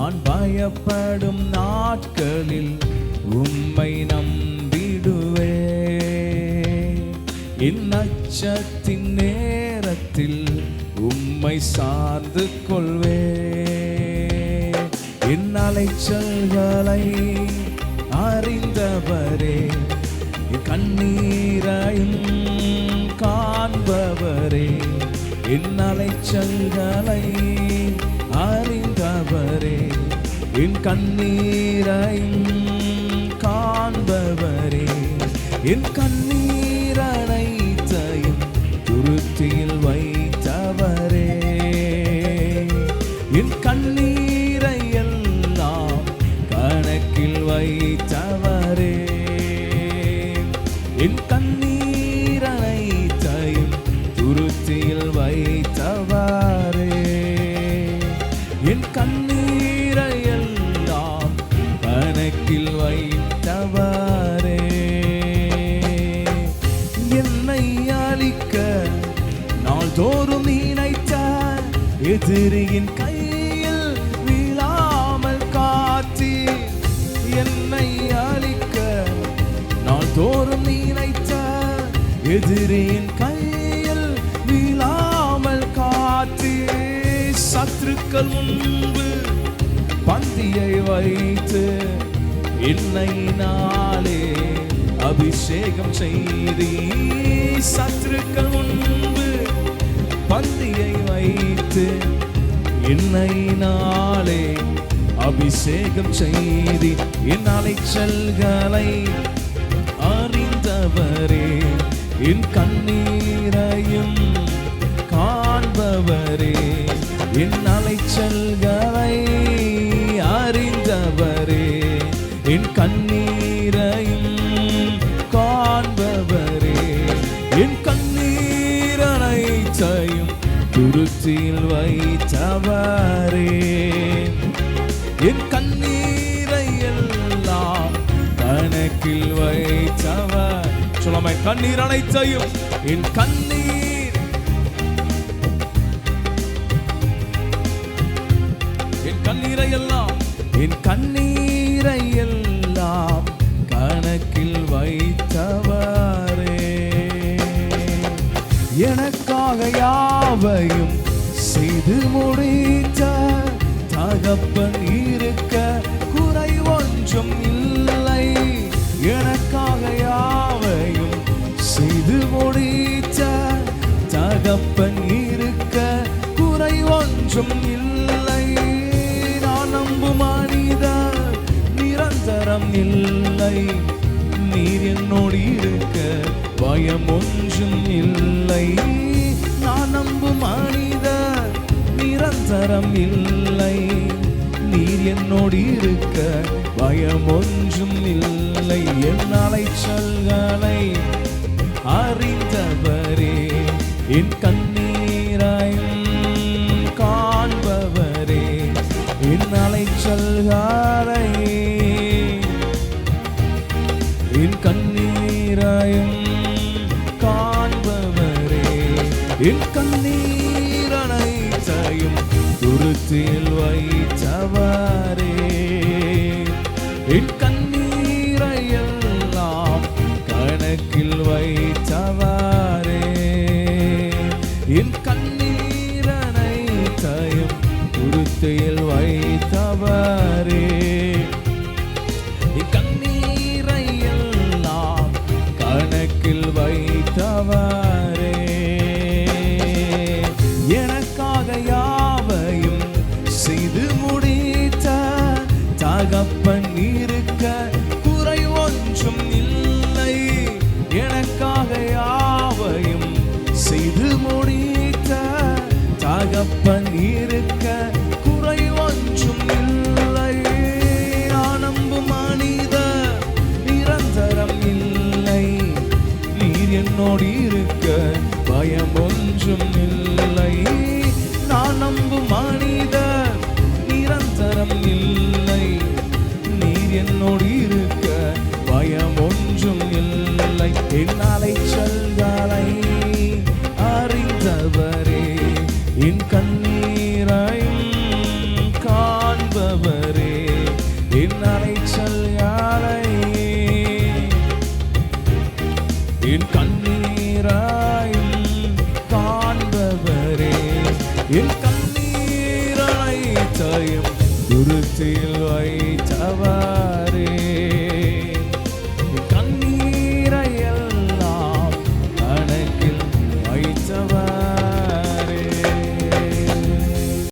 நான் பயப்படும் நாட்களில் உம்மை நம்பிடுவே. என் அச்சத்தின் நேரத்தில் உம்மை சார்ந்து கொள்வே. என் அலைச்சல்களை அறிந்தவரே, என் கண்ணீரையும் காண்பவரே. என் அலைச்சல்களை அறிந்தவரே, என் கண்ணீரையும் காண்பவரே. என் கண்ணீர் அனைத்தையும் துருத்தியில் வைத்தவரே. என் கண்ணீரை எல்லாம் கணக்கில் வைத்தவரே. என் கண்ணீர் அனைத்தையும் துருத்தியில் வைத்தவரே. என் கண்ணீரை எல்லாம் கணக்கில் வைத்தவரே. என்னை அழிக்க நாள்தோறும் நினைத்த எதிரியின் கையில் வீழாமல் காத்தீர். என்னை அழிக்க நாள்தோறும் நினைத்த எதிரியின் கையில் வீழாமல் காத்தீர். சத்துருக்கள் முன்பு பந்தியை வைத்து என்னை நாளே அபிஷேகம் செய்தி. சத்துருக்கள் முன்பு பந்தியை வைத்து என்னை நாளே அபிஷேகம் செய்தி. என் அலைச்சல்களை அறிந்தவரே, என் கண்ணீரையும் காண்பவரே. என் அலைச்சல்களை அறிந்தவரே, என் கண்ணீரையும் காண்பவரே. என் கண்ணீர் அனைத்தையும் துருத்தியில் வைத்தவரே. என் கண்ணீரை எல்லாம் கணக்கில் வைத்தவர். சொல்லாம கண்ணீர் அனைத்தையும், என் கண்ணீர், என் கண்ணீரை எல்லாம், என் கண்ணீரை எல்லாம் கணக்கில் வைத்தவரே. எனக்காக யாவையும் செய்து முடித்த தகப்பன் இருக்க குறை ஒன்றும் இல்லை. எனக்காக யாவையும் செய்து முடித்த தகப்பன் இருக்க குறை ஒன்றும் இல்லை. நான் நம்பும் மனிதர் நிரந்தரம் இல்லை. நீர் என்னோடு இருக்க பயம் ஒன்றும் இல்லை. நான் நம்பும் மனிதர் நிரந்தரம் இல்லை. நீர் என்னோடு இருக்க பயம் ஒன்றும் இல்லை. என் அலைச்சல்களை அறிந்தவரே, என் கண்ணீரையும் காண்பவரே. என் அலைச்சல்களை என் கண்ணீரையும் காண்பவரே. என் கண்ணீர் அனைத்தையும் துருத்தியில் வைத்தவரே. என் கண்ணீரை எல்லாம் கணக்கில் வைத்தவரே. என் கண்ணீர் அனைத்தையும் துருத்தியில் வைத்தவரே. என் கண்ணீரை எல்லாம் கணக்கில் வைத்தவரே. எனக்காக யாவையும் செய்து முடித்த தகப்பன் இருக்க குறை ஒன்றும் இல்லை. எனக்காக யாவையும் செய்து முடித்த தகப்பன் இருக்க குறை ஒன்றும் இல்லை. நான் நம்பும் மனிதர் நிரந்தரம் இல்லை. நீர் என்னோடு இருக்க பயம் ஒன்றும் இல்லை. நான் நம்பும் மனிதர் நிரந்தரம் இல்லை. நீர் என்னோடு இருக்க பயம் ஒன்றும் இல்லை. என் அலைச்சல்களை அறிந்தவரே, என் கண்ணீரை என் கண்ணீராயும் காண்பவரே, என் கண்ணீரை தயம் துருத்தில் வைத்தவரே.